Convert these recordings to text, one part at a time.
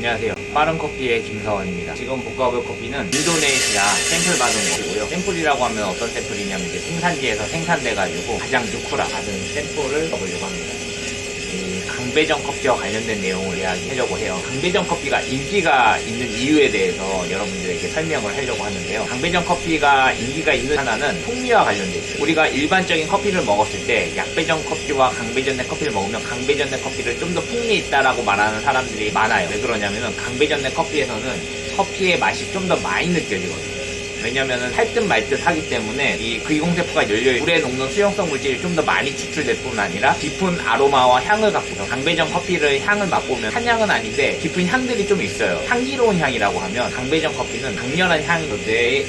안녕하세요. 빠른커피의 김서원입니다. 지금 볶아볼 커피는 인도네시아 샘플 받은 거고요. 샘플이라고 하면 어떤 샘플이냐면 이제 생산지에서 생산돼가지고 가장 누쿠라 받은 샘플을 넣어보려고 합니다. 이 강배전 커피와 관련된 내용을 이야기하려고 해요. 강배전 커피가 인기가 있는 이유에 대해서 여러분들에게 설명을 하려고 하는데요. 강배전 커피가 인기가 있는 하나는 풍미와 관련돼 있어요. 우리가 일반적인 커피를 먹었을 때 약배전 커피와 강배전된 커피를 먹으면 강배전된 커피를 좀 더 풍미 있다라고 말하는 사람들이 많아요. 왜 그러냐면은 강배전된 커피에서는 커피의 맛이 좀 더 많이 느껴지거든요. 왜냐면은 살듯 말듯 하기 때문에 이 귀공세포가 열려 물에 녹는 수용성 물질이 좀 더 많이 추출될 뿐 아니라 깊은 아로마와 향을 갖고서 강배전 커피를 향을 맛보면 한향은 아닌데 깊은 향들이 좀 있어요. 향기로운 향이라고 하면 강배전 커피는 강렬한 향이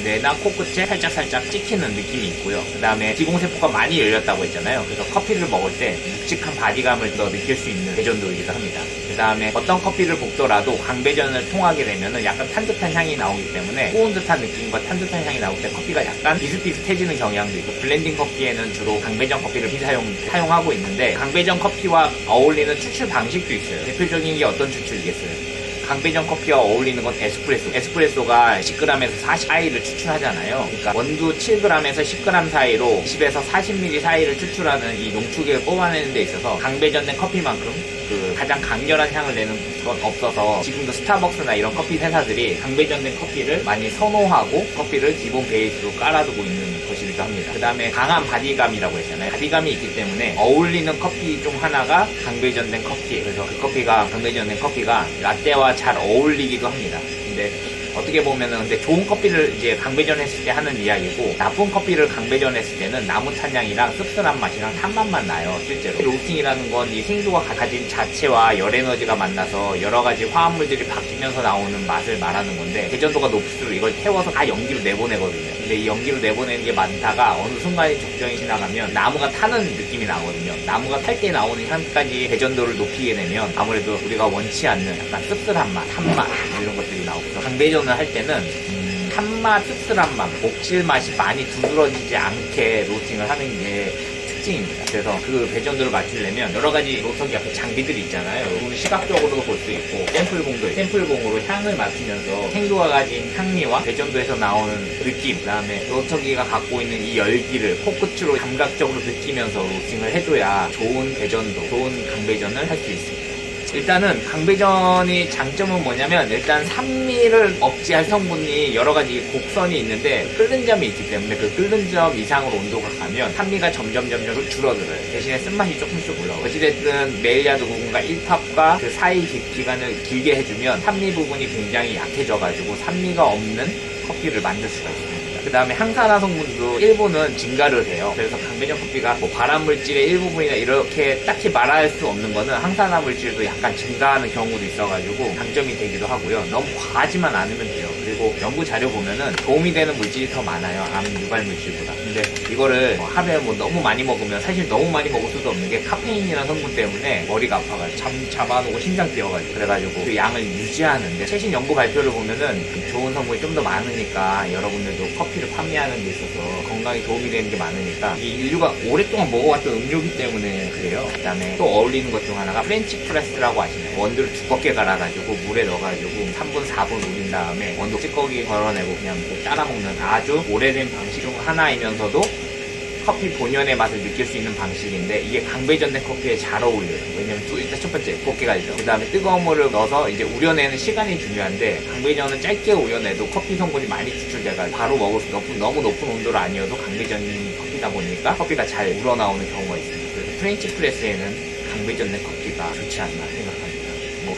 뇌나 코끝에 살짝 찍히는 느낌이 있고요. 그 다음에 귀공세포가 많이 열렸다고 했잖아요. 그래서 커피를 먹을 때 묵직한 바디감을 더 느낄 수 있는 배전도이기도 합니다. 그 다음에 어떤 커피를 볶더라도 강배전을 통하게 되면은 약간 탄듯한 향이 나오기 때문에 꼬운 듯한 느낌과 탄듯한 향이 나올 때 커피가 약간 비슷비슷해지는 경향도 있고, 블렌딩 커피에는 주로 강배전 커피를 사용하고 있는데 강배전 커피와 어울리는 추출 방식도 있어요. 대표적인 게 어떤 추출이겠어요? 강배전 커피와 어울리는 건 에스프레소가 10g에서 40 사이를 추출하잖아요. 그러니까 원두 7g에서 10g 사이로 20에서 40ml 사이를 추출하는 이 농축액을 뽑아내는 데 있어서 강배전된 커피만큼 가장 강렬한 향을 내는 건 없어서 지금도 스타벅스나 이런 커피 회사들이 강배전된 커피를 많이 선호하고 커피를 기본 베이스로 깔아두고 있는 것이기도 합니다. 그 다음에 강한 바디감이라고 했잖아요. 바디감이 있기 때문에 어울리는 커피 중 하나가 강배전된 커피. 그래서 그 커피가 강배전된 커피가 라떼와 잘 어울리기도 합니다. 근데 어떻게 보면은 근데 좋은 커피를 이제 강배전했을 때 하는 이야기고, 나쁜 커피를 강배전했을 때는 나무 탄향이랑 씁쓸한 맛이랑 탄맛만 나요. 실제로 로스팅이라는 건 이 생수가 가진 자체와 열 에너지가 만나서 여러 가지 화합물들이 바뀌면서 나오는 맛을 말하는 건데, 배전도가 높을수록 이걸 태워서 다 연기로 내보내거든요. 근데 이 연기로 내보내는 게 많다가 어느 순간에 적정이 지나가면 나무가 타는 느낌이 나거든요. 나무가 탈 때 나오는 향까지 배전도를 높이게 되면 아무래도 우리가 원치 않는 약간 씁쓸한 맛, 탄맛 이런 것들이 나오고, 강배전을 할 때는 탄맛, 씁쓸한 맛, 목질 맛이 많이 두드러지지 않게 로스팅을 하는 게 특징입니다. 그래서 그 배전도를 맞추려면 여러 가지 로스터기 앞에 장비들이 있잖아요. 그건 시각적으로도 볼 수 있고, 샘플봉도 있고, 샘플봉으로 향을 맡으면서 생수가 가진 향미와 배전도에서 나오는 느낌, 그 다음에 로스터기가 갖고 있는 이 열기를 코끝으로 감각적으로 느끼면서 로스팅을 해줘야 좋은 배전도, 좋은 강배전을 할 수 있습니다. 일단은 강배전이 장점은 뭐냐면, 일단 산미를 억제할 성분이 여러 가지 곡선이 있는데 끓는 점이 있기 때문에 그 끓는 점 이상으로 온도가 가면 산미가 점점 줄어들어요. 대신에 쓴맛이 조금씩 올라오고, 어찌됐든 메일야드 부분과 1탑과 그 사이 기간을 길게 해주면 산미 부분이 굉장히 약해져가지고 산미가 없는 커피를 만들 수가 있습니다. 그 다음에 항산화 성분도 일부는 증가를 해요. 그래서 강배전 커피가 뭐 발암물질의 일부분이나 이렇게 딱히 말할 수 없는 거는 항산화 물질도 약간 증가하는 경우도 있어가지고 장점이 되기도 하고요. 너무 과하지만 않으면 돼요. 그리고 연구 자료 보면은 도움이 되는 물질이 더 많아요. 암 유발 물질보다. 근데 이거를 하루에 뭐 너무 많이 먹으면, 사실 너무 많이 먹을 수도 없는 게 카페인이라는 성분 때문에 머리가 아파가지고 잡아놓고 심장 뛰어가지고, 그래가지고 그 양을 유지하는데, 최신 연구 발표를 보면은 좋은 성분이 좀 더 많으니까 여러분들도 커피를 판매하는 데 있어서 건강에 도움이 되는 게 많으니까, 이 인류가 오랫동안 먹어왔던 음료기 때문에 그래요. 그 다음에 또 어울리는 것 중 하나가 프렌치 프레스라고 아시나요? 원두를 두껍게 갈아가지고 물에 넣어가지고 3분 4분 우린 다음에 원두 찌꺼기 걸어내고 그냥 따라 먹는 아주 오래된 방식 중 하나이면서도 커피 본연의 맛을 느낄 수 있는 방식인데, 이게 강배전된 커피에 잘 어울려요. 왜냐면 일단 첫 번째 곱게 가죠. 그 다음에 뜨거운 물을 넣어서 이제 우려내는 시간이 중요한데, 강배전은 짧게 우려내도 커피 성분이 많이 추출돼가지고 바로 먹을 수 너무 높은 온도로 아니어도 강배전 커피다 보니까 커피가 잘 우러나오는 경우가 있습니다. 그래서 프렌치 프레스에는 강배전된 커피가 좋지 않나 생각합니다.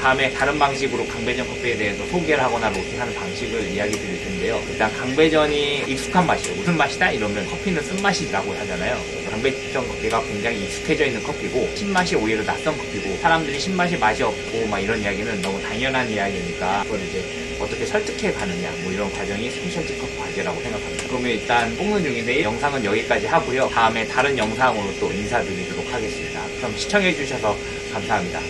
다음에 다른 방식으로 강배전 커피에 대해서 소개를 하거나 로스팅하는 방식을 이야기 드릴 텐데요. 일단 강배전이 익숙한 맛이에요. 무슨 맛이다? 이러면 커피는 쓴맛이라고 하잖아요. 강배전 커피가 굉장히 익숙해져 있는 커피고, 신맛이 오히려 낯선 커피고, 사람들이 신맛이 맛이 없고 막 이런 이야기는 너무 당연한 이야기니까 그걸 이제 어떻게 설득해 가느냐, 뭐 이런 과정이 스페셜티 컵 과제라고 생각합니다. 그러면 일단 뽑는 중인데 영상은 여기까지 하고요. 다음에 다른 영상으로 또 인사드리도록 하겠습니다. 그럼 시청해 주셔서 감사합니다.